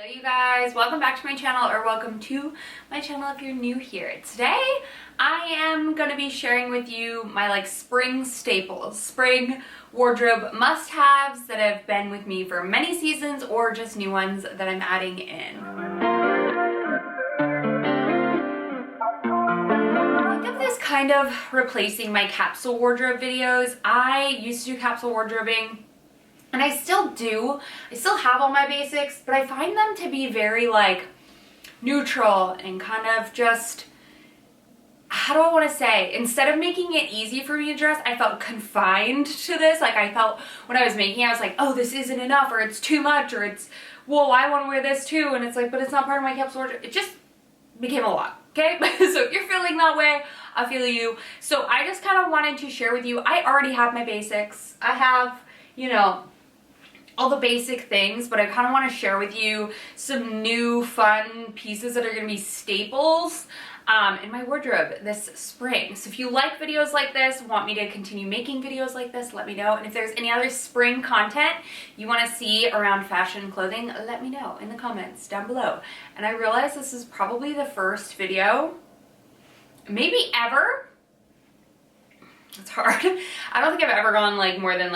Hello you guys, welcome back to my channel, or welcome to my channel if you're new here. Today I am going to be sharing with you my spring staples, spring wardrobe must-haves that have been with me for many seasons or just new ones that I'm adding in. Think of this kind of replacing my capsule wardrobe videos. I used to do capsule wardrobing, and I still do. I still have all my basics, but I find them to be very neutral and kind of just, how do I want to say, instead of making it easy for me to dress, I felt confined to this. I felt when I was making it, I was like, oh, this isn't enough, or it's too much, or it's, well, I want to wear this too, and it's like, but it's not part of my capsule wardrobe. It just became a lot, okay? So if you're feeling that way, I feel you. So I just kind of wanted to share with you, I already have my basics. I have, all the basic things, but I kind of want to share with you some new fun pieces that are going to be staples in my wardrobe this spring. So if you like videos like this, want me to continue making videos like this, let me know. And if there's any other spring content you want to see around fashion clothing, let me know in the comments down below. And I realize this is probably the first video, maybe ever. It's hard. I don't think I've ever gone more than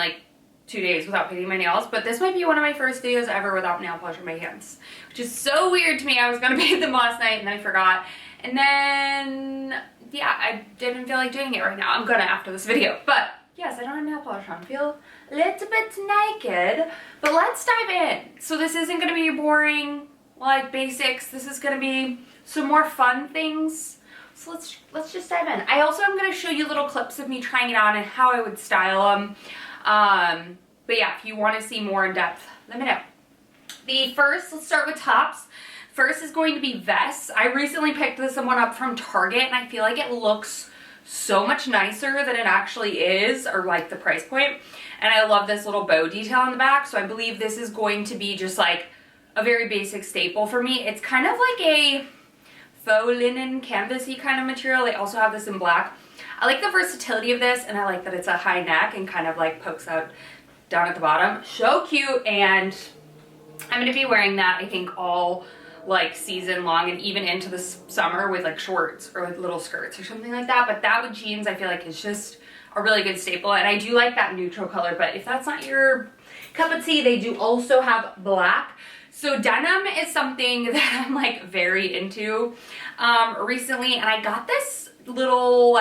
2 days without painting my nails, but this might be one of my first videos ever without nail polish on my hands, which is so weird to me. I was gonna paint them last night and then I forgot, and then yeah, I didn't feel like doing it right now. I'm gonna after this video, but yes, I don't have nail polish on. I feel a little bit naked, but let's dive in. So this isn't gonna be boring basics. This is gonna be some more fun things. So let's just dive in. I also am gonna show you little clips of me trying it on and how I would style them. But yeah, if you want to see more in depth, let me know. Let's start with tops. First is going to be vests. I recently picked this one up from Target, and I feel like it looks so much nicer than it actually is, or the price point. And I love this little bow detail on the back, so I believe this is going to be just a very basic staple for me. It's kind of like a faux linen canvasy kind of material. They also have this in black. I like the versatility of this, and I like that it's a high neck and kind of pokes out down at the bottom. So cute, and I'm going to be wearing that I think all season long and even into the summer with shorts or little skirts or something like that. But that with jeans I feel like is just a really good staple, and I do like that neutral color. But if that's not your cup of tea, they do also have black. So denim is something that I'm very into recently, and I got this little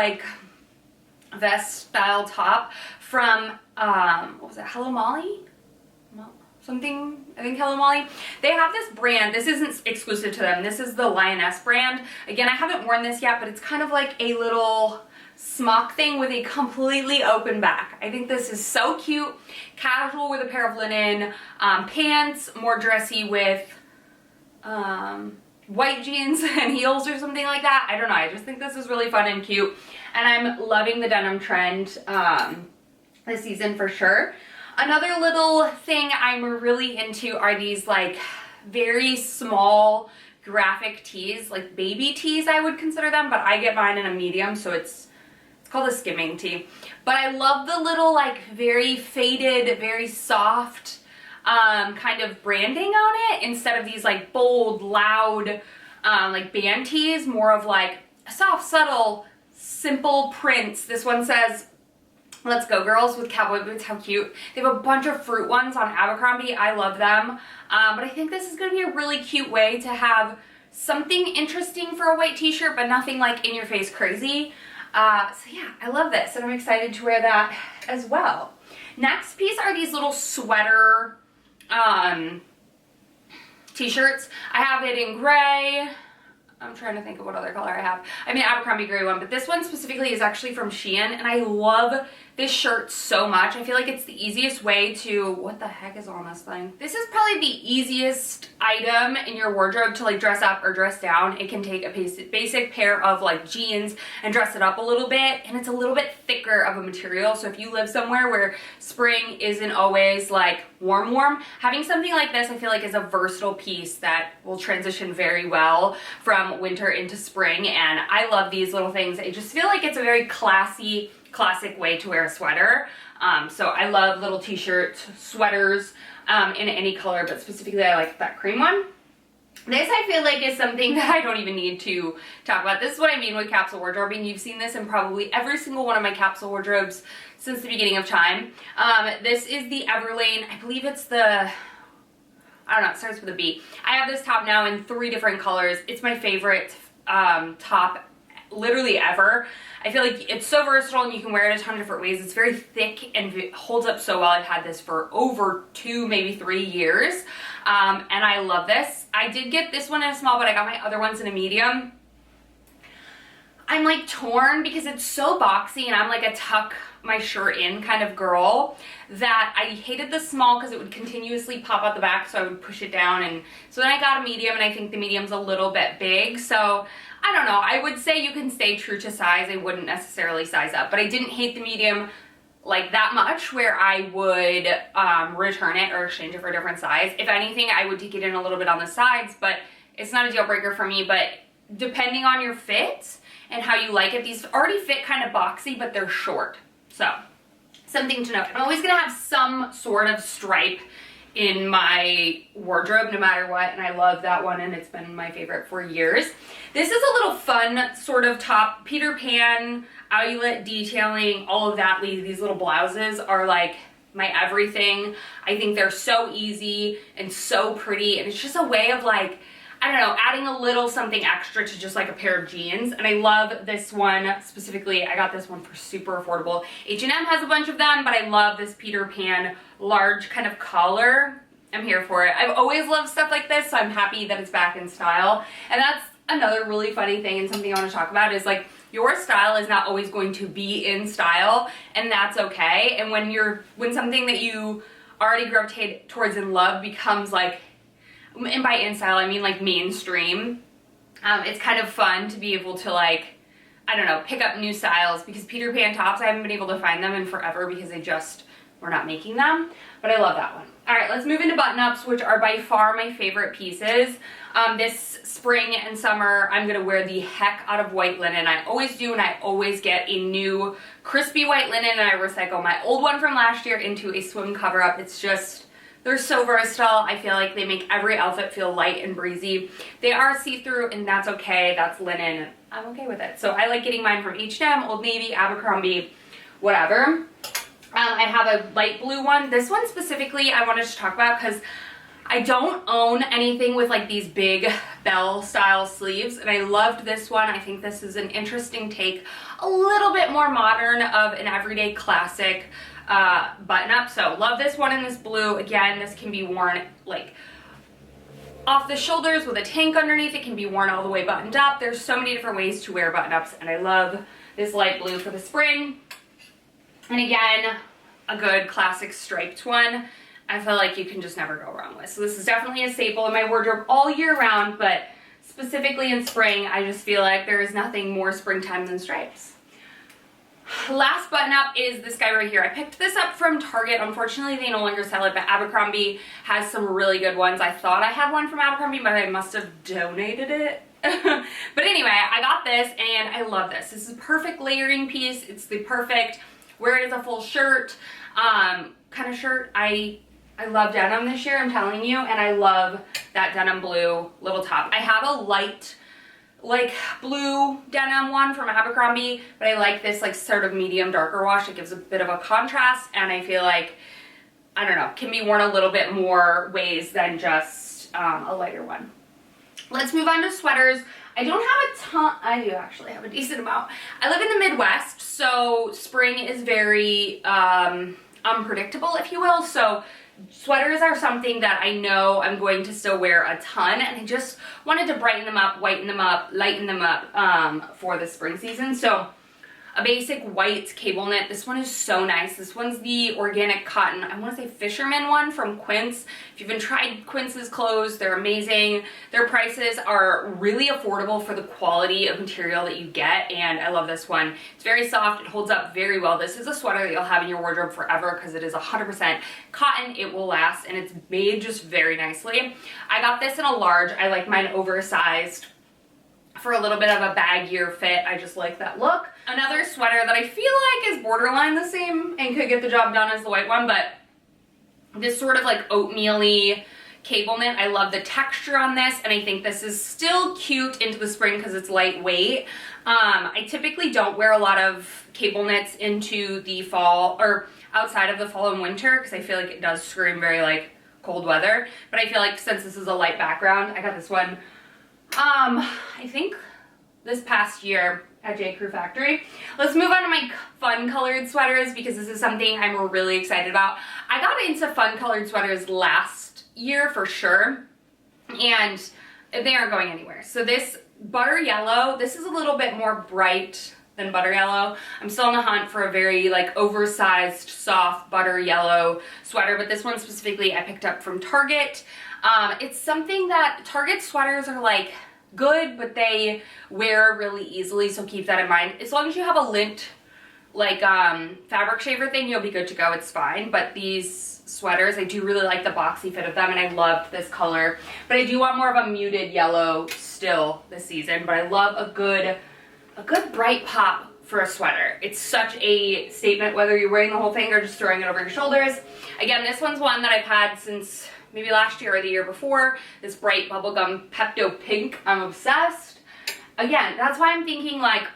vest style top from what was it, Hello Molly? Something, I think Hello Molly. They have this brand. This isn't exclusive to them. This is the Lioness brand. Again, I haven't worn this yet, but it's kind of like a little smock thing with a completely open back. I think this is so cute. Casual with a pair of linen pants, more dressy with white jeans and heels or something like that. I don't know. I just think this is really fun and cute, and I'm loving the denim trend this season for sure. Another little thing I'm really into are these very small graphic tees, baby tees I would consider them, but I get mine in a medium, so it's called a skimming tee. But I love the little very faded, very soft kind of branding on it, instead of these bold, loud band tees. More of soft, subtle, simple prints. This one says "Let's go girls" with cowboy boots. How cute. They have a bunch of fruit ones on Abercrombie. I love them, but I think this is going to be a really cute way to have something interesting for a white t-shirt, but nothing in your face crazy. So yeah, I love this, and I'm excited to wear that as well. Next piece are these little sweater t-shirts. I have it in gray. I'm trying to think of what other color I have. I mean, Abercrombie gray one, but this one specifically is actually from Shein, and I love this shirt so much. I feel like it's the easiest way to, what the heck is on this thing? This is probably the easiest item in your wardrobe to dress up or dress down. It can take a basic pair of jeans and dress it up a little bit, and it's a little bit thicker of a material. So if you live somewhere where spring isn't always warm, having something like this I feel like is a versatile piece that will transition very well from winter into spring, and I love these little things. I just feel like it's a very classic way to wear a sweater. So I love little t-shirts, sweaters in any color, but specifically I like that cream one. This I feel like is something that I don't even need to talk about. This is what I mean with capsule wardrobing. You've seen this in probably every single one of my capsule wardrobes since the beginning of time. This is the Everlane. I believe it's the, I don't know, it starts with a B. I have this top now in 3 different colors. It's my favorite top literally ever. I feel like it's so versatile and you can wear it a ton of different ways. It's very thick and it holds up so well. I've had this for over 2, maybe 3 years. And I love this. I did get this one in a small, but I got my other ones in a medium. I'm like torn because it's so boxy and I'm like a tuck my shirt in kind of girl that I hated the small because it would continuously pop out the back, so I would push it down. And so then I got a medium, and I think the medium's a little bit big. So I don't know. I would say you can stay true to size. I wouldn't necessarily size up, but I didn't hate the medium like that much where I would return it or exchange it for a different size. If anything, I would take it in a little bit on the sides, but it's not a deal breaker for me. But depending on your fit and how you like it, these already fit kind of boxy, but they're short. So something to note. I'm always gonna have some sort of stripe in my wardrobe no matter what, and I love that one, and it's been my favorite for years. This is a little fun sort of top. Peter Pan, eyelet detailing, all of that. These little blouses are like my everything. I think they're so easy and so pretty, and it's just a way of like, I don't know, adding a little something extra to just like a pair of jeans. And I love this one specifically. I got this one for super affordable. H&M has a bunch of them, but I love this Peter Pan large kind of collar. I'm here for it. I've always loved stuff like this, so I'm happy that it's back in style. And that's another really funny thing and something I want to talk about is like, your style is not always going to be in style, and that's okay. And when something that you already gravitate towards and love becomes like, and by in style I mean like mainstream, it's kind of fun to be able to like, I don't know, pick up new styles, because Peter Pan tops, I haven't been able to find them in forever because they just were not making them, but I love that one. All right, let's move into button-ups, which are by far my favorite pieces. This spring and summer, I'm gonna wear the heck out of white linen. I always do, and I always get a new crispy white linen, and I recycle my old one from last year into a swim cover-up. It's just, they're so versatile. I feel like they make every outfit feel light and breezy. They are see-through, and that's okay. That's linen. I'm okay with it. So I like getting mine from H&M, Old Navy, Abercrombie, whatever. I have a light blue one. This one specifically I wanted to talk about because I don't own anything with like these big bell style sleeves, and I loved this one. I think this is an interesting take, a little bit more modern of an everyday classic button up. So love this one in this blue. Again, this can be worn like off the shoulders with a tank underneath. It can be worn all the way buttoned up. There's so many different ways to wear button ups, and I love this light blue for the spring. And again, a good classic striped one. I feel like you can just never go wrong with. So this is definitely a staple in my wardrobe all year round, but specifically in spring, I just feel like there is nothing more springtime than stripes. Last button up is this guy right here. I picked this up from Target. Unfortunately, they no longer sell it, but Abercrombie has some really good ones. I thought I had one from Abercrombie, but I must have donated it. But anyway, I got this, and I love this. This is a perfect layering piece. It's the perfect, wear it as a full shirt kind of shirt. I love denim this year, I'm telling you, and I love that denim blue little top. I have a light like blue denim one from Abercrombie, but I like this like sort of medium darker wash. It gives a bit of a contrast, and I feel like, I don't know, can be worn a little bit more ways than just a lighter one. Let's move on to sweaters. I don't have a ton, I do actually have a decent amount. I live in the Midwest, so spring is very unpredictable, if you will. So sweaters are something that I know I'm going to still wear a ton, and I just wanted to brighten them up, whiten them up, lighten them up for the spring season. So a basic white cable knit. This one is so nice. This one's the organic cotton, I want to say fisherman one from Quince. If you've been tried Quince's clothes, they're amazing. Their prices are really affordable for the quality of material that you get, and I love this one. It's very soft. It holds up very well. This is a sweater that you'll have in your wardrobe forever because it is 100% cotton. It will last, and it's made just very nicely. I got this in a large. I like mine oversized for a little bit of a baggier fit. I just like that look. Another sweater that I feel like is borderline the same and could get the job done as the white one, but this sort of like oatmeal-y cable knit. I love the texture on this, and I think this is still cute into the spring because it's lightweight. I typically don't wear a lot of cable knits into the fall or outside of the fall and winter because I feel like it does scream very like cold weather, but I feel like since this is a light background, I got this one I think this past year at J. Crew Factory. Let's move on to my fun colored sweaters because this is something I'm really excited about. I got into fun colored sweaters last year for sure, and they aren't going anywhere. So this butter yellow, this is a little bit more bright than butter yellow. I'm still on the hunt for a very like oversized, soft butter yellow sweater, but this one specifically I picked up from Target. It's something that Target sweaters are like good, but they wear really easily, so keep that in mind. As long as you have a lint like fabric shaver thing, you'll be good to go. It's fine. But these sweaters, I do really like the boxy fit of them, and I loved this color, but I do want more of a muted yellow still this season. But I love a good bright pop for a sweater. It's such a statement whether you're wearing the whole thing or just throwing it over your shoulders. Again, this one's one that I've had since maybe last year or the year before. This bright bubblegum Pepto Pink, I'm obsessed. Again, that's why I'm thinking like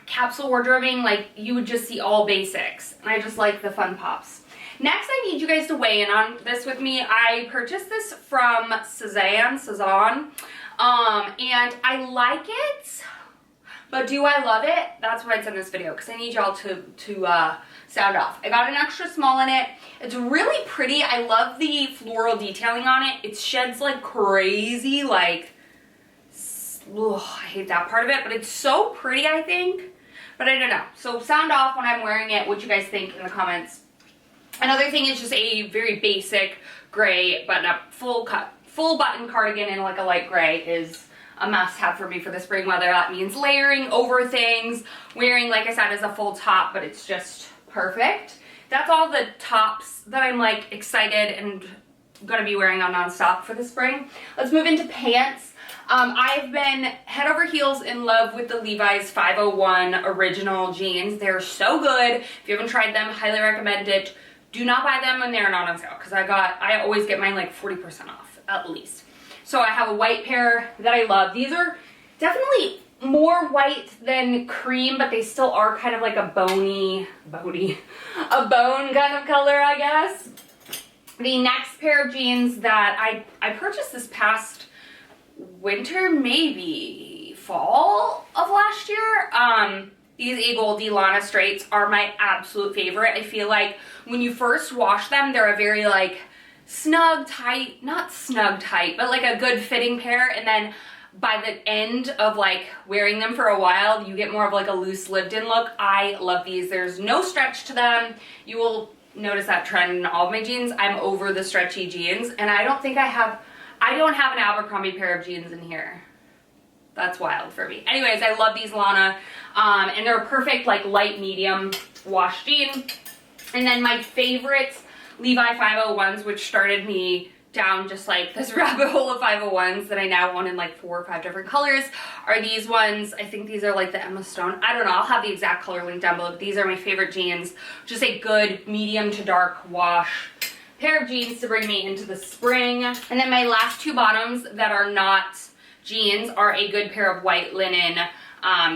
capsule wardrobing, like you would just see all basics, and I just like the fun pops. Next, I need you guys to weigh in on this with me. I purchased this from Cezanne, and I like it, but do I love it? That's why it's in this video, because I need y'all to sound off. I got an extra small in it. It's really pretty. I love the floral detailing on it. It sheds like crazy, like, ugh, I hate that part of it, but it's so pretty, I think. But I don't know. So sound off when I'm wearing it, what you guys think in the comments. Another thing is just a very basic gray button-up full button cardigan in like a light gray is a must-have for me for the spring weather. That means layering over things, wearing, like I said, as a full top, but it's just perfect. That's all the tops that I'm like excited and gonna be wearing on nonstop for the spring. Let's move into pants. I've been head over heels in love with the Levi's 501 original jeans. They're so good. If you haven't tried them, highly recommend it. Do not buy them when they're not on sale, because I always get mine like 40% off at least. So I have a white pair that I love. These are definitely more white than cream, but they still are kind of like a bone kind of color, I guess. The next pair of jeans that I purchased this past winter, maybe fall of last year. These A Goldie Lana straights are my absolute favorite. I feel like when you first wash them, they're a very like snug, tight, not snug tight, but like a good fitting pair. And then by the end of like wearing them for a while, you get more of like a loose lived-in look. I love these. There's no stretch to them. You will notice that trend in all of my jeans. I'm over the stretchy jeans, and I don't have an Abercrombie pair of jeans in here. That's wild for me. Anyways, I love these Lana, and they're a perfect like light medium wash jean. And then my favorite Levi 501s, which started me down just like this rabbit hole of 501s that I now own in like 4 or 5 different colors, are these ones. I think these are like the Emma Stone. I don't know. I'll have the exact color link down below, but these are my favorite jeans. Just a good medium to dark wash pair of jeans to bring me into the spring. And then my last 2 bottoms that are not jeans are a good pair of white linen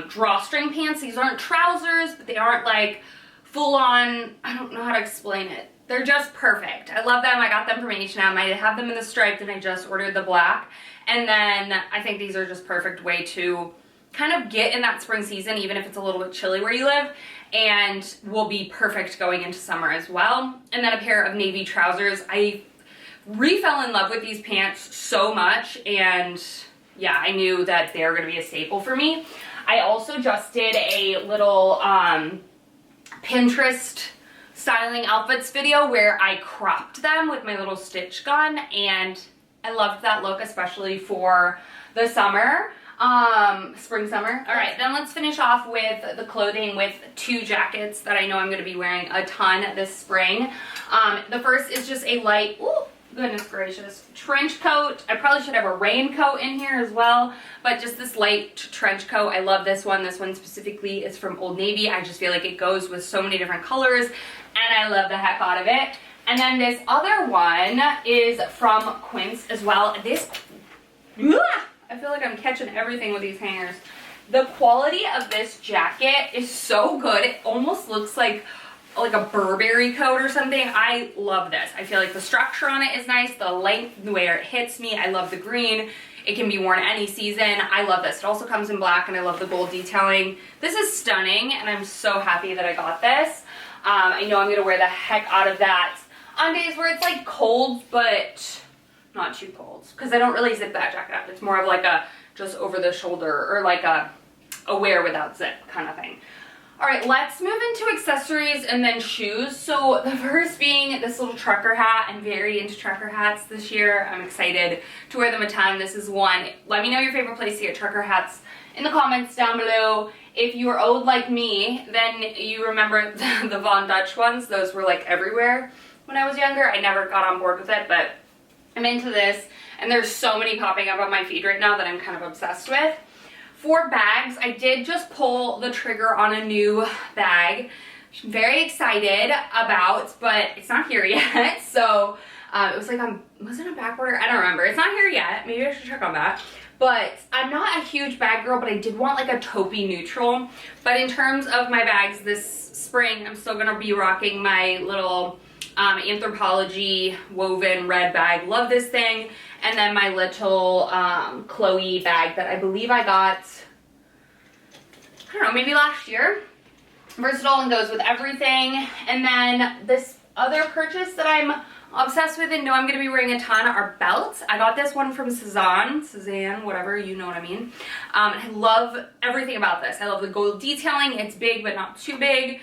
drawstring pants. These aren't trousers, but they aren't like full on, I don't know how to explain it. They're just perfect. I love them. I got them from H&M. I have them in the striped, and I just ordered the black. And then I think these are just perfect way to kind of get in that spring season, even if it's a little bit chilly where you live, and will be perfect going into summer as well. And then a pair of navy trousers. I fell in love with these pants so much, and yeah, I knew that they were going to be a staple for me. I also just did a little Pinterest styling outfits video where I cropped them with my little stitch gun, and I loved that look, especially for the summer, spring, summer. All right, then let's finish off with the clothing with 2 jackets that I know I'm going to be wearing a ton this spring. The first is just a light, ooh, goodness gracious, trench coat. I probably should have a raincoat in here as well, but just this light trench coat. I love this one. This one specifically is from Old Navy. I just feel like it goes with so many different colors, and I love the heck out of it. And then this other one is from Quince as well. This, I feel like I'm catching everything with these hangers. The quality of this jacket is so good. It almost looks like a Burberry coat or something. I love this. I feel like the structure on it is nice. The length, where it hits me. I love the green. It can be worn any season. I love this. It also comes in black and I love the gold detailing. This is stunning and I'm so happy that I got this. I know I'm gonna wear the heck out of that on days where it's like cold, but not too cold. Because I don't really zip that jacket up. It's more of like a just over the shoulder or like a wear without zip kind of thing. All right, let's move into accessories and then shoes. So the first being this little trucker hat. I'm very into trucker hats this year. I'm excited to wear them a ton. This is one. Let me know your favorite place to get trucker hats in the comments down below. If you are old like me, then you remember the Von Dutch ones. Those were like everywhere when I was younger. I never got on board with it, but I'm into this. And there's so many popping up on my feed right now that I'm kind of obsessed with. For bags, I did just pull the trigger on a new bag, which I'm very excited about, but it's not here yet. So it was like was it a back order? I don't remember. It's not here yet. Maybe I should check on that. But I'm not a huge bag girl, but I did want like a taupey neutral. But in terms of my bags this spring, I'm still gonna be rocking my little Anthropologie woven red bag. Love this thing. And then my little Chloe bag that I believe I got, I don't know, maybe last year. Versatile and goes with everything. And then this other purchase that I'm obsessed with and know I'm going to be wearing a ton are belts. I got this one from Suzanne, whatever, you know what I mean. I love everything about this. I love the gold detailing. It's big but not too big.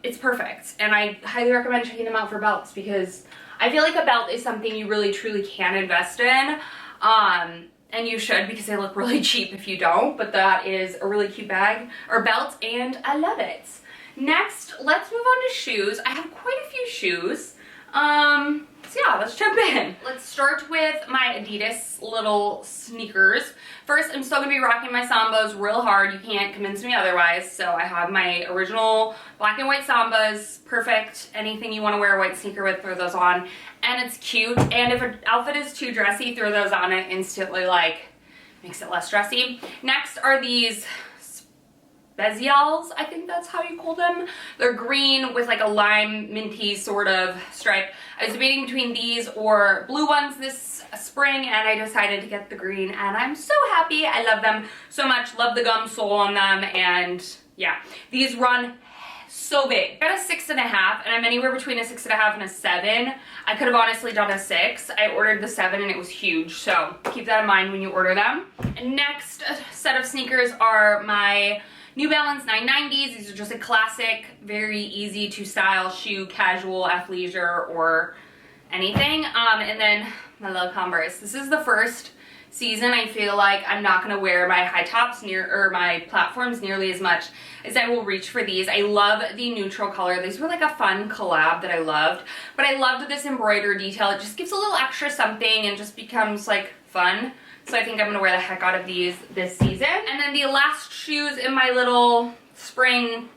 It's perfect. And I highly recommend checking them out for belts because I feel like a belt is something you really truly can invest in. And you should because they look really cheap if you don't. But that is a really cute bag or belt and I love it. Next, let's move on to shoes. I have quite a few shoes. So yeah, let's jump in. Let's start with my Adidas little sneakers. First, I'm still gonna be rocking my Sambas real hard. You can't convince me otherwise. So I have my original black and white Sambas. Perfect. Anything you want to wear a white sneaker with, throw those on. And it's cute. And if an outfit is too dressy, throw those on. It instantly like makes it less dressy. Next are these Espadrills, I think that's how you call them. They're green with like a lime minty sort of stripe. I was debating between these or blue ones this spring and I decided to get the green and I'm so happy. I love them so much. Love the gum sole on them and yeah, these run so big. I got a 6.5 and I'm anywhere between a 6.5 and a 7. I could have honestly done a 6. I ordered the 7 and it was huge, so keep that in mind when you order them. And next set of sneakers are my New Balance 990s. These are just a classic, very easy to style shoe, casual, athleisure, or anything. And then my little Converse. This is the first season I feel like I'm not gonna wear my high tops or my platforms nearly as much as I will reach for these. I love the neutral color. These were like a fun collab that I loved, but I loved this embroider detail. It just gives a little extra something and just becomes like fun. So I think I'm gonna wear the heck out of these this season. And then the last shoes in my little spring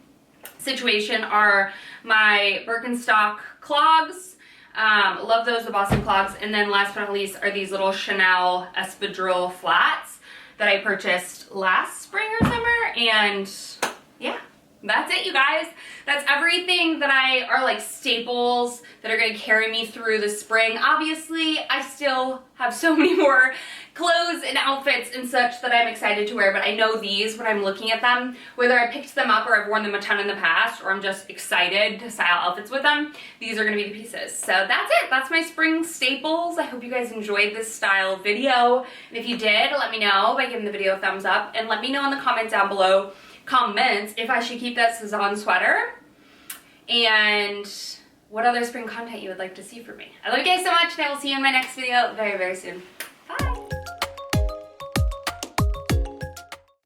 situation are my Birkenstock clogs. Love those, the Boston clogs. And then last but not least are these little Chanel Espadrille flats that I purchased last spring or summer. And yeah, that's it, you guys. That's everything that are like staples that are gonna carry me through the spring. Obviously, I still have so many more clothes and outfits and such that I'm excited to wear, but I know these, when I'm looking at them, whether I picked them up or I've worn them a ton in the past, or I'm just excited to style outfits with them, these are gonna be the pieces. So that's it. That's my spring staples. I hope you guys enjoyed this style video. And if you did, let me know by giving the video a thumbs up, and let me know in the comments down below if I should keep that Suzanne sweater and what other spring content you would like to see from me. I love you guys so much and I will see you in my next video very, very soon.